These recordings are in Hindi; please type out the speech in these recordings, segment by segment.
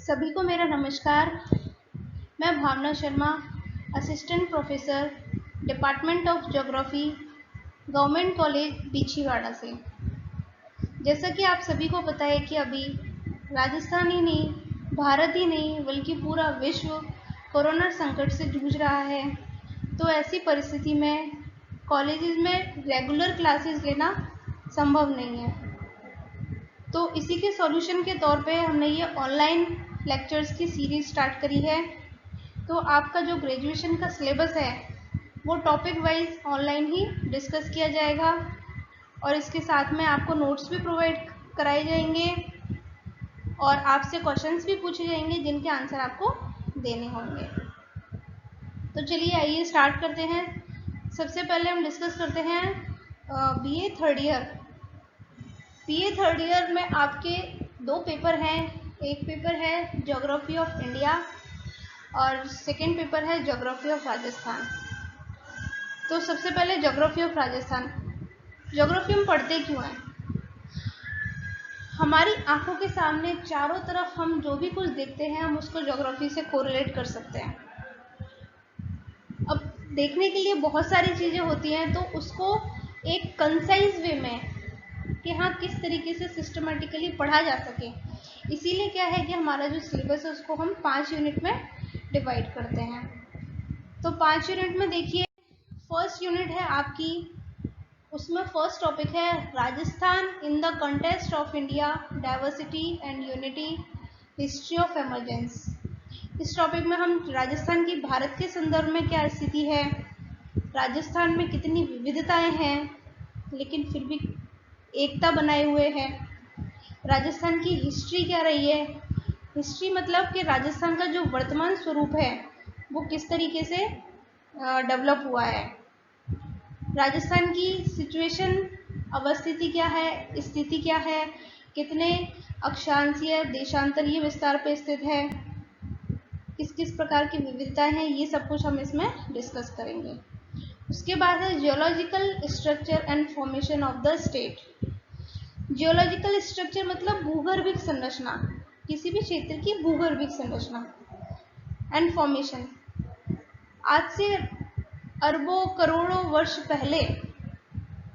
सभी को मेरा नमस्कार। मैं Bhavna Sharma, assistant professor, department of geography, government college Bichhiwara से। जैसा कि आप सभी को पता है कि अभी राजस्थान ही नहीं, भारत ही नहीं बल्कि पूरा विश्व कोरोना संकट से जूझ रहा है। तो ऐसी परिस्थिति में कॉलेजेस में रेगुलर क्लासेस लेना संभव नहीं है। तो इसी के सॉल्यूशन के तौर पे हमने ये ऑनलाइन लेक्चर्स की सीरीज स्टार्ट करी है। तो आपका जो ग्रेजुएशन का सिलेबस है वो टॉपिक वाइज ऑनलाइन ही डिस्कस किया जाएगा और इसके साथ में आपको नोट्स भी प्रोवाइड कराए जाएंगे और आपसे क्वेश्चंस भी पूछे जाएंगे जिनके आंसर आपको देने होंगे। तो चलिए आइए स्टार्ट करते हैं। सबसे पहले हम डिस्कस करते हैं BA third year. BA third year में आपके दो पेपर हैं। एक पेपर है ज्योग्राफी ऑफ इंडिया और सेकेंड पेपर है ज्योग्राफी ऑफ राजस्थान। तो सबसे पहले ज्योग्राफी ऑफ राजस्थान। ज्योग्राफी हम पढ़ते क्यों हैं? हमारी आंखों के सामने चारों तरफ हम जो भी कुछ देखते हैं हम उसको ज्योग्राफी से कोरिलेट कर सकते हैं। अब देखने के लिए बहुत सारी चीज़ें होती हैं तो उसको एक कंसाइज वे में कि हाँ किस तरीके से सिस्टमेटिकली पढ़ा जा सके, इसीलिए क्या है कि हमारा जो सिलेबस है उसको हम 5 यूनिट में डिवाइड करते हैं। तो 5 यूनिट में देखिए, फर्स्ट यूनिट है आपकी, उसमें फर्स्ट टॉपिक है Rajasthan in the context of India, diversity and unity, history of emergence. इस टॉपिक में हम राजस्थान की भारत के संदर्भ में क्या स्थिति है, राजस्थान में कितनी विविधताएं हैं लेकिन फिर भी एकता बनाए हुए हैं, राजस्थान की हिस्ट्री क्या रही है। हिस्ट्री मतलब कि राजस्थान का जो वर्तमान स्वरूप है वो किस तरीके से डेवलप हुआ है, राजस्थान की सिचुएशन, अवस्थिति क्या है, स्थिति क्या है, कितने अक्षांशीय देशांतरीय विस्तार पे स्थित है, किस किस प्रकार की विविधताएं हैं, ये सब कुछ हम इसमें डिस्कस करेंगे। उसके बाद है geological structure and formation of the state. Geological structure मतलब भूगर्भिक संरचना, किसी भी क्षेत्र की भूगर्भिक संरचना। एंड फॉर्मेशन, आज से अरबों करोड़ों वर्ष पहले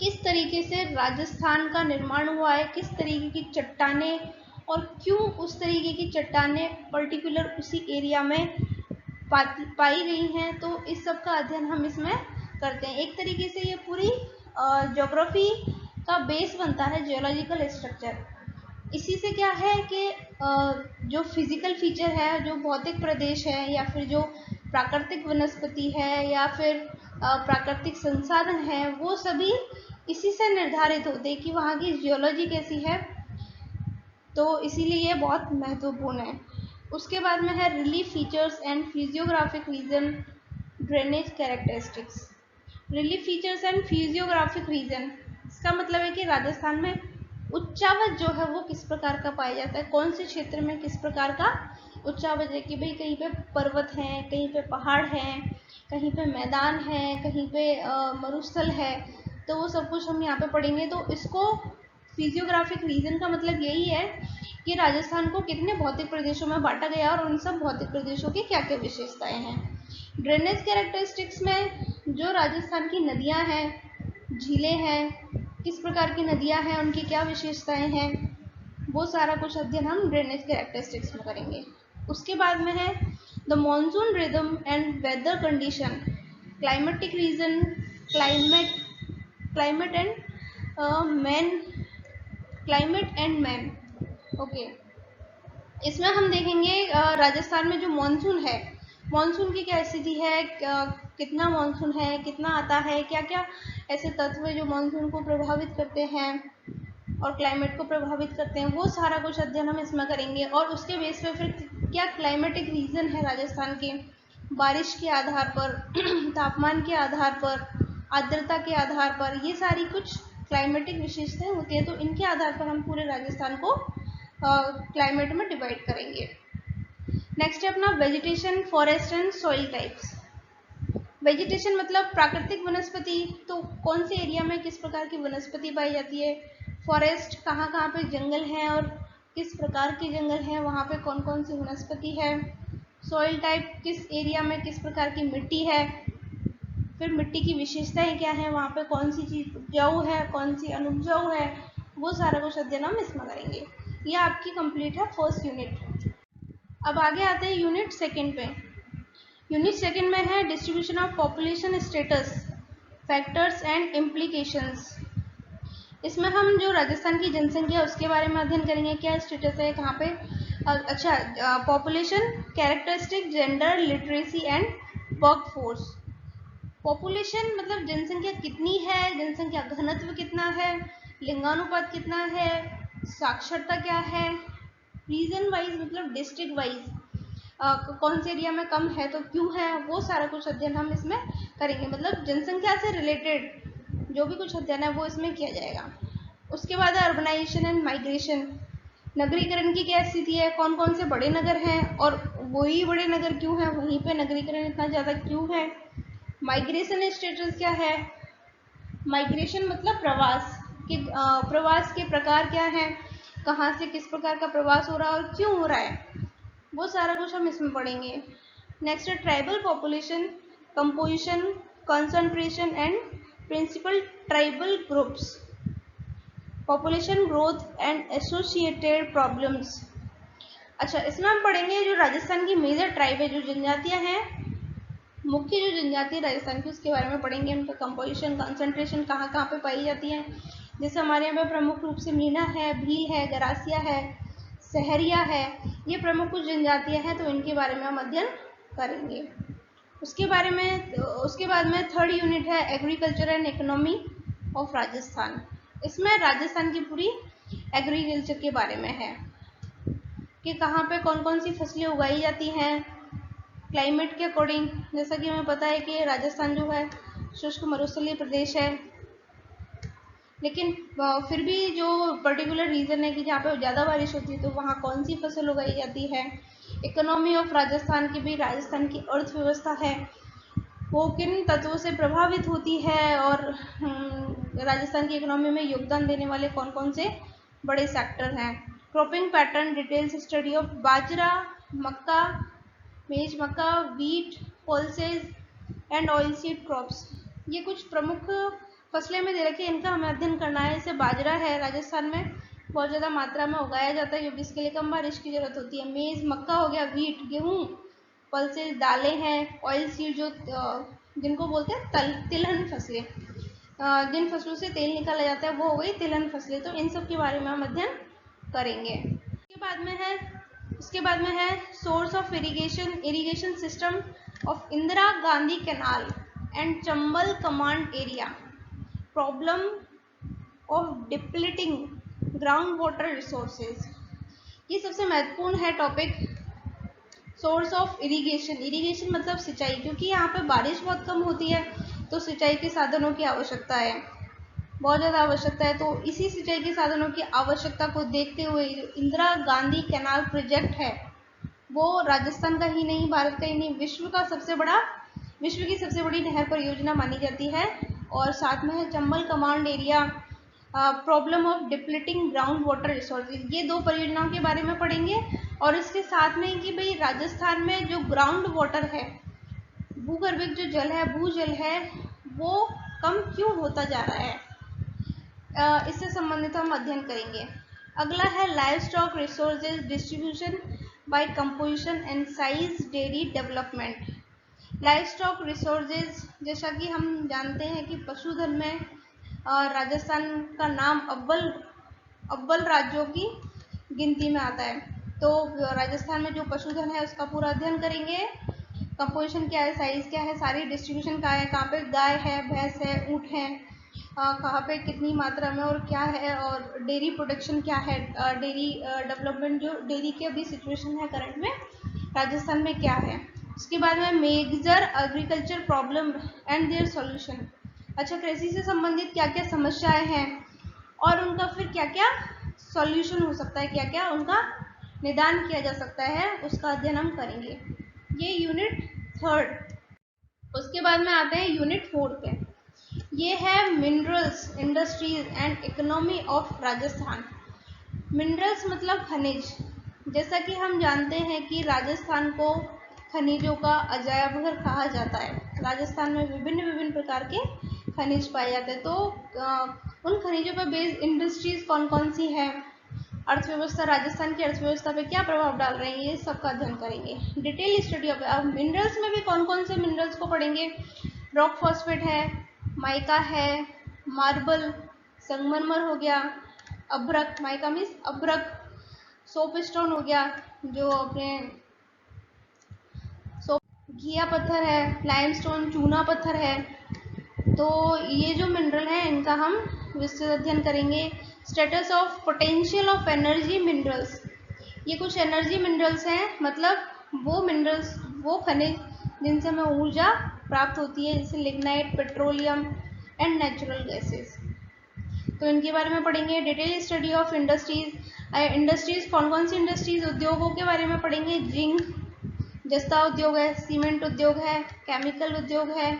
किस तरीके से राजस्थान का निर्माण हुआ है, किस तरीके की चट्टानें और क्यों उस तरीके की चट्टानें पर्टिकुलर उसी एरिया में पाई गई हैं। तो इस सब का अध्ययन हम इसमें करते हैं। एक तरीके से ये पूरी ज्योग्राफी का बेस बनता है जियोलॉजिकल स्ट्रक्चर। इसी से क्या है कि जो फिजिकल फीचर है, जो भौतिक प्रदेश है या फिर जो प्राकृतिक वनस्पति है या फिर प्राकृतिक संसाधन है, वो सभी इसी से निर्धारित होते हैं कि वहाँ की जियोलॉजी कैसी है। तो इसीलिए ये बहुत महत्वपूर्ण है। उसके बाद में है relief features and physiographic region, drainage characteristics. Relief features and physiographic region, इसका मतलब है कि राजस्थान में उच्चावच जो है वो किस प्रकार का पाया जाता है, कौन से क्षेत्र में किस प्रकार का उच्चावच है कि भाई कहीं पे पर्वत हैं, कहीं पे पहाड़ हैं, कहीं पे मैदान है, कहीं पे मरुस्थल है। तो वो सब कुछ हम यहाँ पे पढ़ेंगे। तो इसको फिजियोग्राफिक रीजन का मतलब यही है कि राजस्थान को कितने भौतिक प्रदेशों में बांटा गया और उन सब भौतिक प्रदेशों की क्या क्या विशेषताएं हैं। ड्रेनेज कैरेक्टरिस्टिक्स में जो राजस्थान की नदियां हैं, झीलें हैं, किस प्रकार की नदियां हैं, उनकी क्या विशेषताएं हैं, वो सारा कुछ अध्ययन हम ड्रेनेज कैरेक्टरिस्टिक्स में करेंगे। उसके बाद में है the monsoon rhythm and weather condition, climatic region, climate and man. Okay, इसमें हम देखेंगे राजस्थान में जो मॉनसून है, मॉनसून की क्या स्थिति है, कितना मॉनसून है, कितना आता है, क्या क्या ऐसे तत्व जो मॉनसून को प्रभावित करते हैं और क्लाइमेट को प्रभावित करते हैं, वो सारा कुछ अध्ययन हम इसमें करेंगे। और उसके बेस पे फिर क्या क्लाइमेटिक रीजन है राजस्थान के, बारिश के आधार पर तापमान के आधार पर, आर्द्रता के आधार पर, ये सारी कुछ क्लाइमेटिक विशेषताएं होती हैं। तो इनके आधार पर हम पूरे राजस्थान को क्लाइमेट में डिवाइड करेंगे। नेक्स्ट है अपना vegetation, forest and soil types. Vegetation मतलब प्राकृतिक वनस्पति, तो कौन से एरिया में किस प्रकार की वनस्पति पाई जाती है। फॉरेस्ट, कहाँ कहाँ पे जंगल हैं और किस प्रकार के जंगल हैं, वहाँ पे कौन कौन सी वनस्पति है, सॉइल टाइप किस एरिया में किस प्रकार की मिट्टी है, फिर मिट्टी की विशेषताएं क्या है, वहाँ पे कौन सी चीज उपजाऊ है, कौन सी अनुपजाऊ है, वो सारा कुछ अध्ययन हम इसमें करेंगे। ये आपकी कंप्लीट है फर्स्ट यूनिट। अब आगे आते हैं यूनिट सेकंड पे। यूनिट सेकंड में है distribution of population status factors and implications. इसमें हम जो राजस्थान की जनसंख्या उसके बारे में अध्ययन करेंगे, क्या स्टेटस है, कहाँ पे, अच्छा, population characteristic, gender, literacy and work force. Population मतलब जनसंख्या कितनी है, जनसंख्या घनत्व कितना है, लिंगानुपात कितना है, साक्षरता क्या है, रीजन वाइज मतलब डिस्ट्रिक्ट वाइज कौन से एरिया में कम है तो क्यों है, वो सारा कुछ अध्ययन हम इसमें करेंगे। मतलब जनसंख्या से रिलेटेड जो भी कुछ अध्ययन है वो इसमें किया जाएगा। उसके बाद है अर्बनाइजेशन एंड माइग्रेशन। नगरीकरण की क्या स्थिति है, कौन कौन से बड़े नगर हैं और वही बड़े नगर क्यों हैं, वहीं पे नगरीकरण इतना ज़्यादा क्यों है। माइग्रेशन स्टेटस क्या है, माइग्रेशन मतलब प्रवास के प्रकार क्या है, कहाँ से किस प्रकार का प्रवास हो रहा है और क्यों हो रहा है, वो सारा कुछ हम इसमें पढ़ेंगे। नेक्स्ट है tribal population composition, concentration and principal tribal groups, population growth and associated problems. अच्छा, इसमें हम पढ़ेंगे जो राजस्थान की मेजर ट्राइब है, जो जनजातियां हैं, मुख्य जो जनजाति राजस्थान की, उसके बारे में पढ़ेंगे। उनका कंपोजिशन, कंसंट्रेशन कहाँ कहाँ पे पाई जाती है। जैसे हमारे यहाँ पे प्रमुख रूप से मीणा है, भील है, गरासिया है, सहरिया है, ये प्रमुख कुछ जनजातियां हैं, तो इनके बारे में हम अध्ययन करेंगे। उसके बाद में थर्ड यूनिट है agriculture and economy of Rajasthan. इसमें राजस्थान की पूरी एग्रीकल्चर के बारे में है कि कहाँ पे कौन कौन सी फसलें उगाई जाती हैं क्लाइमेट के अकॉर्डिंग। जैसा कि हमें पता है कि राजस्थान जो है शुष्क मरुस्थलीय प्रदेश है, लेकिन फिर भी जो पर्टिकुलर रीजन है कि जहाँ पे ज़्यादा बारिश होती है तो वहाँ कौन सी फसल उगाई जाती है। इकोनॉमी ऑफ राजस्थान की भी, राजस्थान की अर्थव्यवस्था है वो किन तत्वों से प्रभावित होती है और राजस्थान की इकोनॉमी में योगदान देने वाले कौन कौन से बड़े सेक्टर हैं। Cropping pattern details study of bajra, makka, maize makka, wheat, pulses and oil seed crops. ये कुछ प्रमुख फसलें में दे रखी है, इनका हमें अध्ययन करना है। जैसे बाजरा है, राजस्थान में बहुत ज़्यादा मात्रा में उगाया जाता है क्योंकि इसके लिए कम बारिश की जरूरत होती है। मेज मक्का हो गया, वीट गेहूँ, पल्सेज दालें हैं, ऑयल सीड जो जिनको बोलते हैं तिलहन फसलें, जिन फसलों से तेल निकाला जाता है वो हो गई तिलहन फसलें। तो इन सब के बारे में हम अध्ययन करेंगे। उसके बाद में है source of irrigation system of Indira Gandhi canal and Chambal command area, problem of depleting ground water resources. ये सबसे महत्वपूर्ण है टॉपिक। सोर्स ऑफ इरिगेशन मतलब सिंचाई, क्योंकि यहाँ पे बारिश बहुत कम होती है तो सिंचाई के साधनों की आवश्यकता है, बहुत ज़्यादा आवश्यकता है। तो इसी सिंचाई के साधनों की आवश्यकता को देखते हुए इंदिरा गांधी कैनाल प्रोजेक्ट है वो राजस्थान का ही नहीं, भारत का ही नहीं, विश्व की सबसे बड़ी नहर परियोजना मानी जाती है। और साथ में है Chambal command area, problem of depleting ground water resources. ये दो परियोजनाओं के बारे में पढ़ेंगे और इसके साथ में कि भाई राजस्थान में जो ग्राउंड वाटर है, भूगर्भिक जो जल है, भूजल है, वो कम क्यों होता जा रहा है, इससे संबंधित हम अध्ययन करेंगे। अगला है live stock resources distribution by composition and size, dairy development. Live stock resources, जैसा कि हम जानते हैं कि पशुधन में राजस्थान का नाम अव्वल राज्यों की गिनती में आता है। तो राजस्थान में जो पशुधन है उसका पूरा अध्ययन करेंगे। कंपोजिशन क्या है, साइज क्या है, सारी डिस्ट्रीब्यूशन क्या है, कहाँ पे गाय है, भैंस है, ऊँट है, कहाँ पे कितनी मात्रा में और क्या है, और डेयरी प्रोडक्शन क्या है, डेयरी डेवलपमेंट, जो डेयरी की अभी सिचुएशन है करंट में राजस्थान में क्या है। उसके बाद में major agriculture problem and their solution. अच्छा, कृषि से संबंधित क्या क्या समस्याएं हैं और उनका फिर क्या क्या सॉल्यूशन हो सकता है, क्या क्या उनका निदान किया जा सकता है, उसका अध्ययन हम करेंगे। ये यूनिट थर्ड। उसके बाद में आते हैं यूनिट फोर्थ पे। ये है minerals, industries and economy of Rajasthan. Minerals मतलब खनिज। जैसा कि हम जानते हैं कि राजस्थान को खनिजों का अजायब घर कहा जाता है। राजस्थान में विभिन्न विभिन्न प्रकार के खनिज पाए जाते हैं। तो उन खनिजों पर बेस्ड इंडस्ट्रीज कौन कौन सी है, अर्थव्यवस्था, राजस्थान की अर्थव्यवस्था पे क्या प्रभाव डाल रहे हैं, ये सबका अध्ययन करेंगे। Detail study of. अब मिनरल्स में भी कौन कौन से मिनरल्स को पढ़ेंगे। रॉक फॉस्फेट है, माइका है, मार्बल, संगमरमर हो गया, अभ्रक, माइका मीन्स अभ्रक, सोप स्टोन हो गया जो अपने घिया पत्थर है, लाइमस्टोन चूना पत्थर है। तो ये जो मिनरल है इनका हम विस्तृत अध्ययन करेंगे। Status of potential of energy minerals, ये कुछ एनर्जी मिनरल्स हैं, मतलब वो मिनरल्स, वो खनिज जिनसे हमें ऊर्जा प्राप्त होती है, जैसे lignite, petroleum and natural gases. तो इनके बारे में पढ़ेंगे। Detail study of industries. Industries कौन कौन सी इंडस्ट्रीज, उद्योगों के बारे में पढ़ेंगे। जिंक, जस्ता उद्योग है, सीमेंट उद्योग है, केमिकल उद्योग है,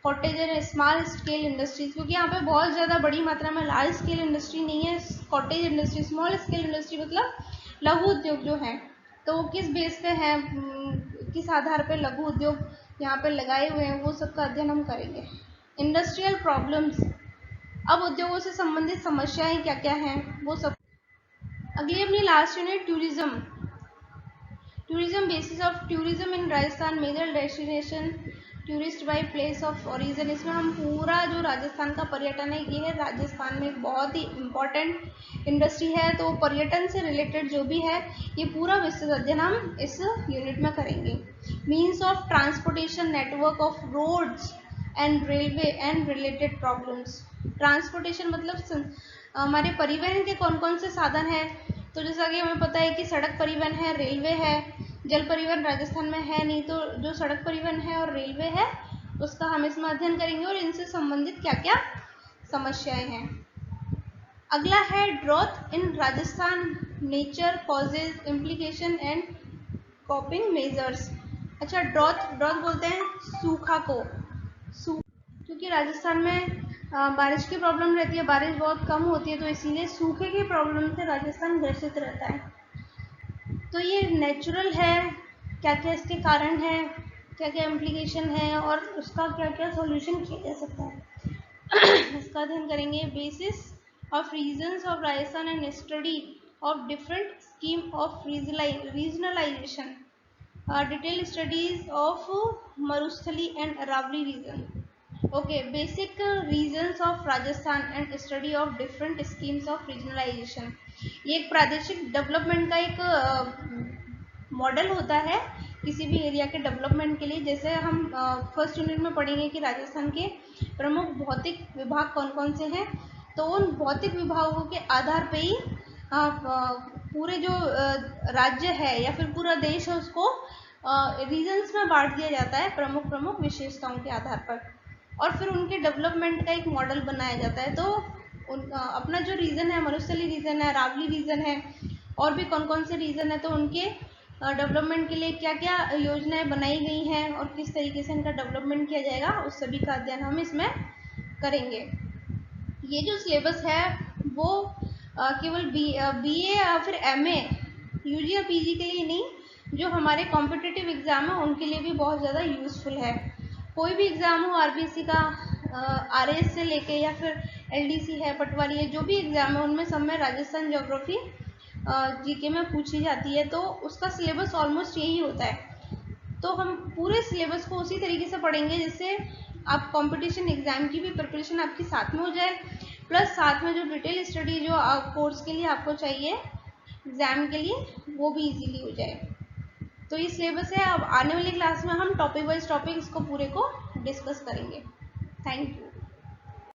cottage and small scale industries, क्योंकि यहाँ पे बहुत ज़्यादा बड़ी मात्रा में लार्ज स्केल इंडस्ट्री नहीं है। Cottage industry, small scale industry मतलब लघु उद्योग जो है, तो वो किस बेस पे है, किस आधार पे लघु उद्योग यहाँ पे लगाए हुए हैं, वो सब का अध्ययन हम करेंगे। इंडस्ट्रियल प्रॉब्लम्स, अब उद्योगों से संबंधित समस्याएं क्या क्या हैं वो सब। अगली अपनी last unit tourism. Tourism, basis of tourism in Rajasthan, major destination, tourist by place of origin. इसमें हम पूरा जो राजस्थान का पर्यटन है, ये है राजस्थान में एक बहुत ही इम्पोर्टेंट इंडस्ट्री है। तो पर्यटन से रिलेटेड जो भी है ये पूरा विस्तृत अध्ययन हम इस यूनिट में करेंगे। Means of transportation, network of roads and railway and related problems. Transportation मतलब हमारे परिवहन के कौन कौन से साधन हैं। तो जैसा कि हमें पता है कि सड़क परिवहन है, रेलवे है, जल परिवहन राजस्थान में है नहीं, तो जो सड़क परिवहन है और रेलवे है उसका हम इसमें अध्ययन करेंगे और इनसे संबंधित क्या क्या समस्याएं हैं। अगला है drought in Rajasthan, nature, causes, implication and coping measures. अच्छा, ड्रॉथ बोलते हैं सूखा को, क्योंकि राजस्थान में बारिश की प्रॉब्लम रहती है, बारिश बहुत कम होती है, तो इसीलिए सूखे की प्रॉब्लम से राजस्थान ग्रसित रहता है। तो ये नेचुरल है, क्या क्या इसके कारण है, क्या क्या इम्प्लीकेशन है और उसका क्या क्या सॉल्यूशन किया जा सकता है इसका अध्ययन करेंगे। Basis of regions of Rajasthan and study of different scheme of regionalisation, detail studies of Marusthali and Aravalli region. Okay, basic regions of Rajasthan and study of different schemes of regionalisation. ये एक प्रादेशिक डेवलपमेंट का एक मॉडल होता है किसी भी एरिया के डेवलपमेंट के लिए। जैसे हम फर्स्ट यूनिट में पढ़ेंगे कि राजस्थान के प्रमुख भौतिक विभाग कौन कौन से हैं, तो उन भौतिक विभागों के आधार पे ही पूरे जो राज्य है या फिर पूरा देश है उसको रीजन्स में बांट दिया जाता है प्रमुख प्रमुख विशेषताओं के आधार पर, और फिर उनके डेवलपमेंट का एक मॉडल बनाया जाता है। तो अपना जो रीजन है, मरुस्थली रीजन है, अरावली रीजन है, और भी कौन कौन से रीजन है, तो उनके डेवलपमेंट के लिए क्या क्या योजनाएं बनाई गई हैं और किस तरीके से इनका डेवलपमेंट किया जाएगा, उस सभी का अध्ययन हम इसमें करेंगे। ये जो सिलेबस है वो केवल BA या फिर MA, UG या PG के लिए नहीं, जो हमारे कॉम्पिटिटिव एग्जाम है उनके लिए भी बहुत ज़्यादा यूजफुल है। कोई भी एग्ज़ाम हो, RBC का, RAS से लेके या फिर LDC है, पटवारी है, जो भी एग्ज़ाम है उनमें सब में राजस्थान ज्योग्राफी GK में पूछी जाती है। तो उसका सिलेबस ऑलमोस्ट यही होता है। तो हम पूरे सिलेबस को उसी तरीके से पढ़ेंगे जिससे आप कंपटीशन एग्ज़ाम की भी प्रिपरेशन आपकी साथ में हो जाए, प्लस साथ में जो डिटेल स्टडी जो कोर्स के लिए आपको चाहिए एग्ज़ाम के लिए, वो भी इजीली हो जाए। तो ये सिलेबस है। अब आने वाली क्लास में हम टॉपिक वाइज टॉपिक इसको पूरे को डिस्कस करेंगे। Thank you.